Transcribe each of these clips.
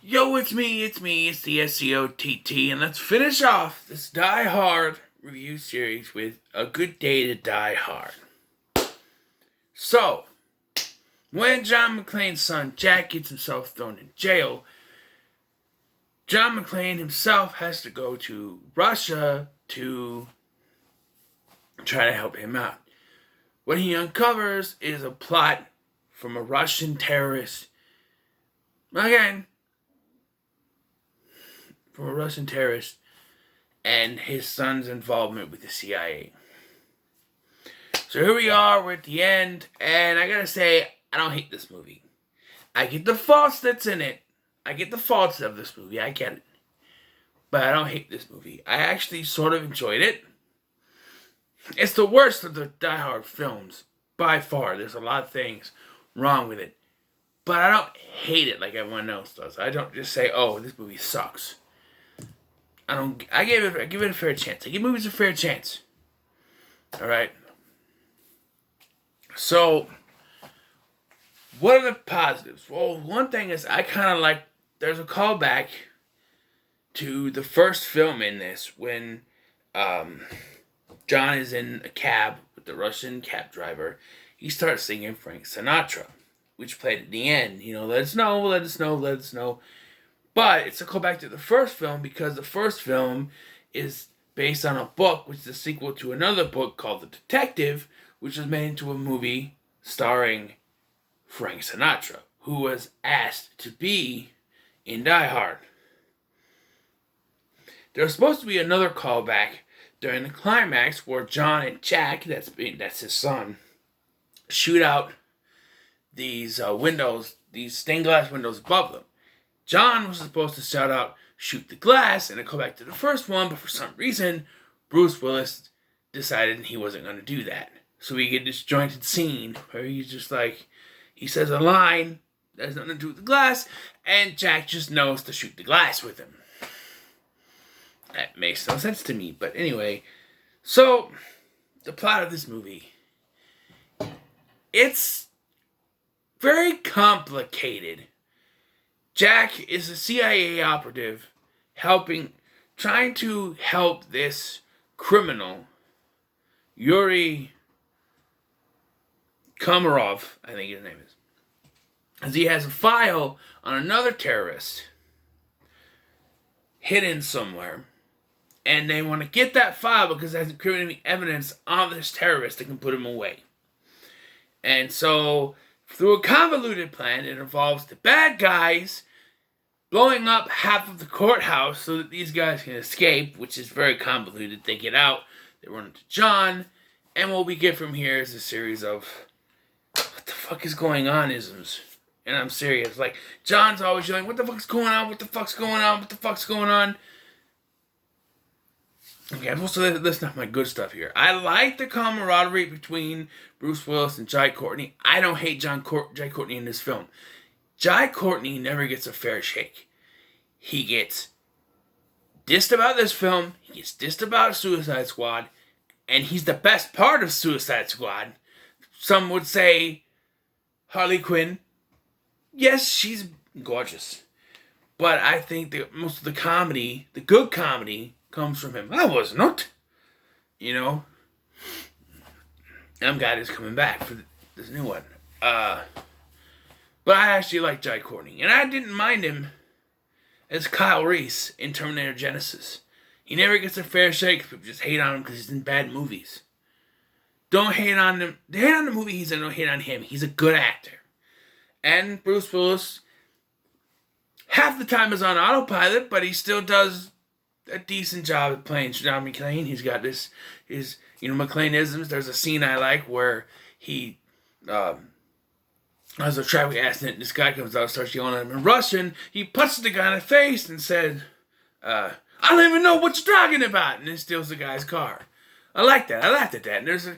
Yo, it's me, it's the SCOTT, and let's finish off this Die Hard review series with A Good Day to Die Hard. So, when John McClane's son Jack gets himself thrown in jail, John McClane himself has to go to Russia to try to help him out. What he uncovers is a plot from a Russian terrorist. Again, from a Russian terrorist and his son's involvement with the CIA. So here we are, we're at the end, and I gotta say, I don't hate this movie. I get the faults that's in it. I get the faults of this movie, I get it. But I don't hate this movie. I actually sort of enjoyed it. It's the worst of the Die Hard films, by far. There's a lot of things wrong with it. But I don't hate it like everyone else does. I don't just say, oh, this movie sucks. I give it a fair chance. I give movies a fair chance. Alright? So, what are the positives? Well, one thing is I kind of like, there's a callback to the first film in this when John is in a cab with the Russian cab driver. He starts singing Frank Sinatra, which played at the end. You know, let us know, let us know, let us know. But it's a callback to the first film because the first film is based on a book, which is a sequel to another book called The Detective, which was made into a movie starring Frank Sinatra, who was asked to be in Die Hard. There was supposed to be another callback during the climax where John and Jack, that's his son, shoot out these windows, these stained glass windows above them. John was supposed to shout out, shoot the glass, and call back to the first one, but for some reason, Bruce Willis decided he wasn't going to do that. So we get this disjointed scene where he's just like, he says a line that has nothing to do with the glass, and Jack just knows to shoot the glass with him. That makes no sense to me, but anyway. So, the plot of this movie. It's very complicated. Jack is a CIA operative trying to help this criminal, Yuri Komarov, I think his name is, as he has a file on another terrorist hidden somewhere, and they want to get that file because it has incriminating evidence on this terrorist that can put him away. And so, through a convoluted plan, it involves the bad guys blowing up half of the courthouse so that these guys can escape, which is very convoluted. They get out, they run into John, and what we get from here is a series of what the fuck is going on isms. And I'm serious. Like, John's always yelling, what the fuck's going on? What the fuck's going on? What the fuck's going on? Okay, so that's not my good stuff here. I like the camaraderie between Bruce Willis and Jai Courtney. I don't hate Jai Courtney in this film. Jai Courtney never gets a fair shake. He gets dissed about this film. He gets dissed about Suicide Squad. And he's the best part of Suicide Squad. Some would say Harley Quinn. Yes, she's gorgeous. But I think that most of the comedy, the good comedy, comes from him. I was not. You know? I'm glad he's coming back for this new one. But I actually like Jai Courtney. And I didn't mind him as Kyle Reese in Terminator Genisys. He never gets a fair shake. People just hate on him because he's in bad movies. Don't hate on him. Hate on the movie he's in, don't hate on him. He's a good actor. And Bruce Willis, half the time is on autopilot, but he still does a decent job at playing John McClane. He's got his McClane-isms. There's a scene I like where he has a traffic accident. This guy comes out and starts yelling at him in Russian. He punches the guy in the face and said, I don't even know what you're talking about. And then steals the guy's car. I like that. I laughed at that. And there's,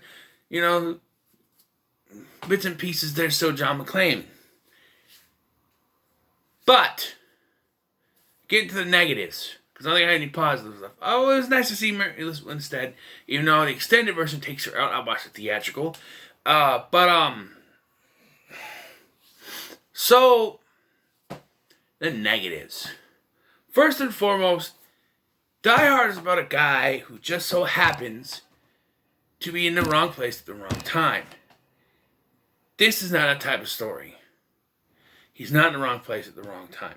bits and pieces there still John McClane. But, getting to the negatives. Because I don't think I had any positive stuff. Oh, it was nice to see Mary Elizabeth Winstead. Even though the extended version takes her out. I'll watch the theatrical. So, the negatives. First and foremost, Die Hard is about a guy who just so happens to be in the wrong place at the wrong time. This is not a type of story. He's not in the wrong place at the wrong time.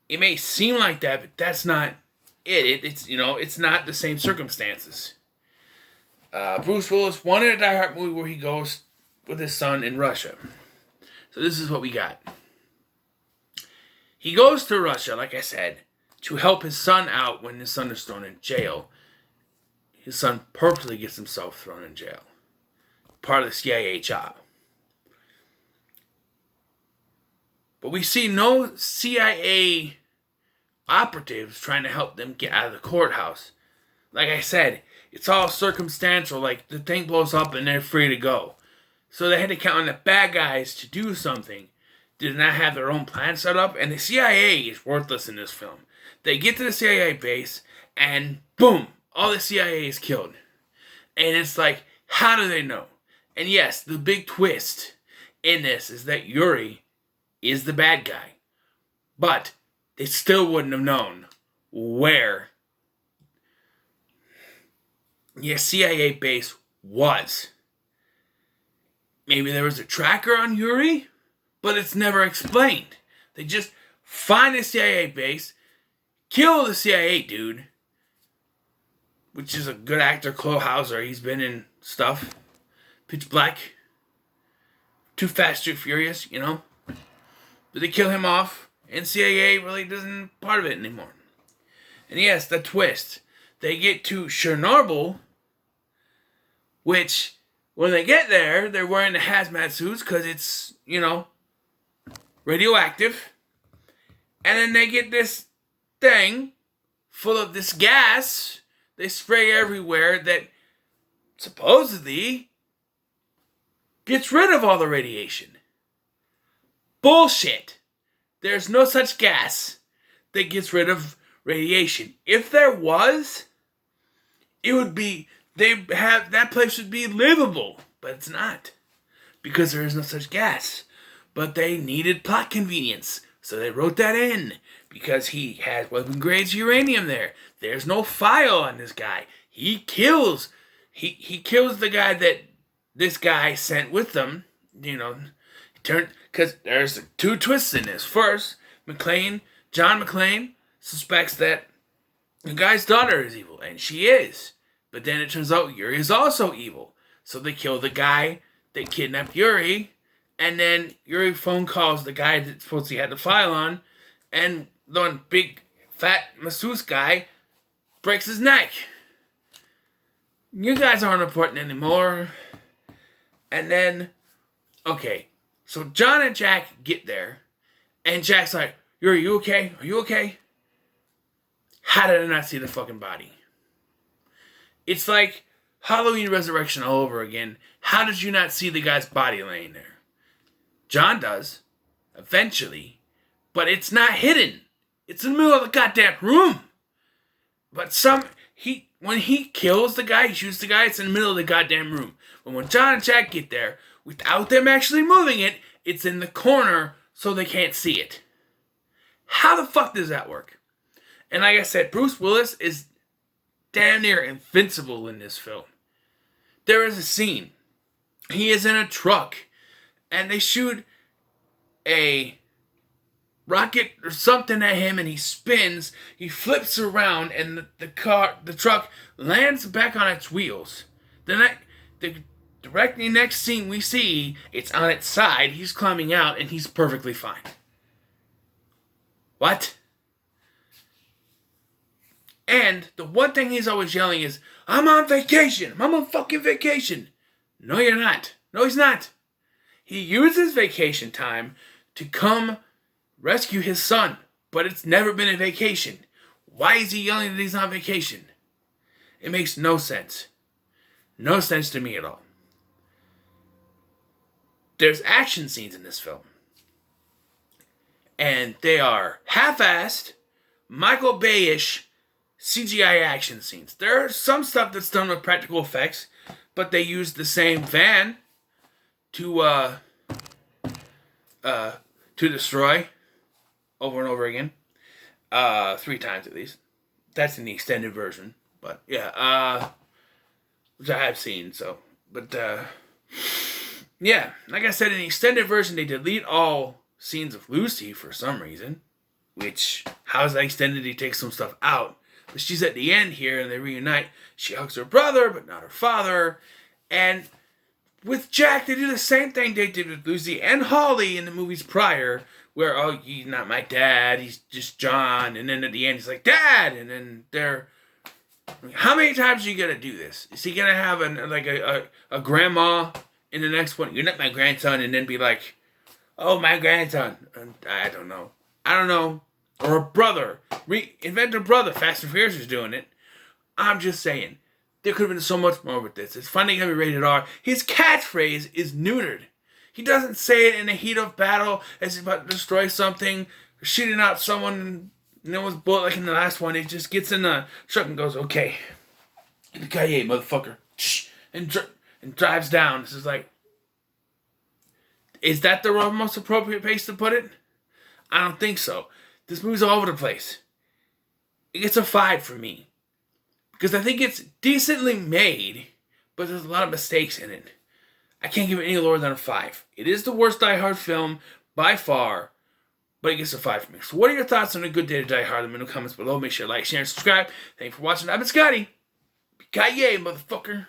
It may seem like that, but that's not it. It's not the same circumstances. Bruce Willis wanted a Die Hard movie where he goes with his son in Russia. So this is what we got. He goes to Russia, like I said, to help his son out when his son is thrown in jail. His son purposely gets himself thrown in jail. Part of the CIA job. But we see no CIA operatives trying to help them get out of the courthouse. Like I said, it's all circumstantial. Like the thing blows up and they're free to go. So they had to count on the bad guys to do something. Did not have their own plan set up. And the CIA is worthless in this film. They get to the CIA base and boom, all the CIA is killed. And it's like, how do they know? And yes, the big twist in this is that Yuri is the bad guy. But they still wouldn't have known where the CIA base was. Maybe there was a tracker on Yuri, but it's never explained. They just find the CIA base, kill the CIA dude, which is a good actor, Chloe Hauser. He's been in stuff. Pitch Black. Too Fast, Too Furious, But they kill him off, and CIA really isn't part of it anymore. And yes, the twist. They get to Chernobyl, which, when they get there, they're wearing the hazmat suits because it's, radioactive. And then they get this thing full of this gas they spray everywhere that supposedly gets rid of all the radiation. Bullshit. There's no such gas that gets rid of radiation. If there was, it would be, that place would be livable, but it's not, because there is no such gas. But they needed plot convenience, so they wrote that in, because he has weapon grade uranium there. There's no file on this guy. He kills the guy that this guy sent with them, because there's two twists in this. First, John McClane suspects that the guy's daughter is evil, and she is. But then it turns out Yuri is also evil. So they kill the guy that kidnapped Yuri, and then Yuri phone calls the guy that supposedly had the file on, and the one big fat masseuse guy breaks his neck. You guys aren't important anymore. And then, okay, so John and Jack get there, and Jack's like, Yuri, you okay? Are you okay? How did I not see the fucking body? It's like Halloween Resurrection all over again. How did you not see the guy's body laying there? John does, eventually, but it's not hidden. It's in the middle of the goddamn room. But when he kills the guy, he shoots the guy, it's in the middle of the goddamn room. But when John and Jack get there, without them actually moving it, it's in the corner so they can't see it. How the fuck does that work? And like I said, Bruce Willis is damn near invincible in this film. There is a scene. He is in a truck, and they shoot a rocket or something at him, and he spins. He flips around, and the truck lands back on its wheels. The directly next scene we see, it's on its side. He's climbing out, and he's perfectly fine. What? And the one thing he's always yelling is, I'm on vacation. I'm on fucking vacation. No, you're not. No, he's not. He uses vacation time to come rescue his son, but it's never been a vacation. Why is he yelling that he's on vacation? It makes no sense. No sense to me at all. There's action scenes in this film, and they are half-assed, Michael Bay-ish CGI action scenes. There's some stuff that's done with practical effects, but they use the same van to destroy over and over again. 3 times at least. That's in the extended version. But yeah, which I have seen, so. But yeah, like I said, in the extended version, they delete all scenes of Lucy for some reason. Which, how is that extended? He takes some stuff out. But she's at the end here, and they reunite. She hugs her brother, but not her father. And with Jack, they do the same thing they did with Lucy and Holly in the movies prior, where, oh, he's not my dad, he's just John. And then at the end, he's like, Dad! And then they're... How many times are you going to do this? Is he going to have a grandma in the next one? You're not my grandson, and then be like, oh, my grandson. I don't know. Or a brother. Reinvent a brother. Fast and Furious is doing it. I'm just saying. There could have been so much more with this. It's finally going to be rated R. His catchphrase is neutered. He doesn't say it in the heat of battle as he's about to destroy something, shooting out someone, with bullet like in the last one. He just gets in the truck and goes, okay, yippee-ki-yay, motherfucker. And drives down. This is like, is that the most appropriate place to put it? I don't think so. This movie's all over the place. It gets a 5 for me. Because I think it's decently made, but there's a lot of mistakes in it. I can't give it any lower than a 5. It is the worst Die Hard film by far, but it gets a 5 for me. So what are your thoughts on A Good Day to Die Hard? Let me know in the comments below. Make sure to like, share, and subscribe. Thank you for watching. I've been Scotty. Yippee-ki-yay, motherfucker.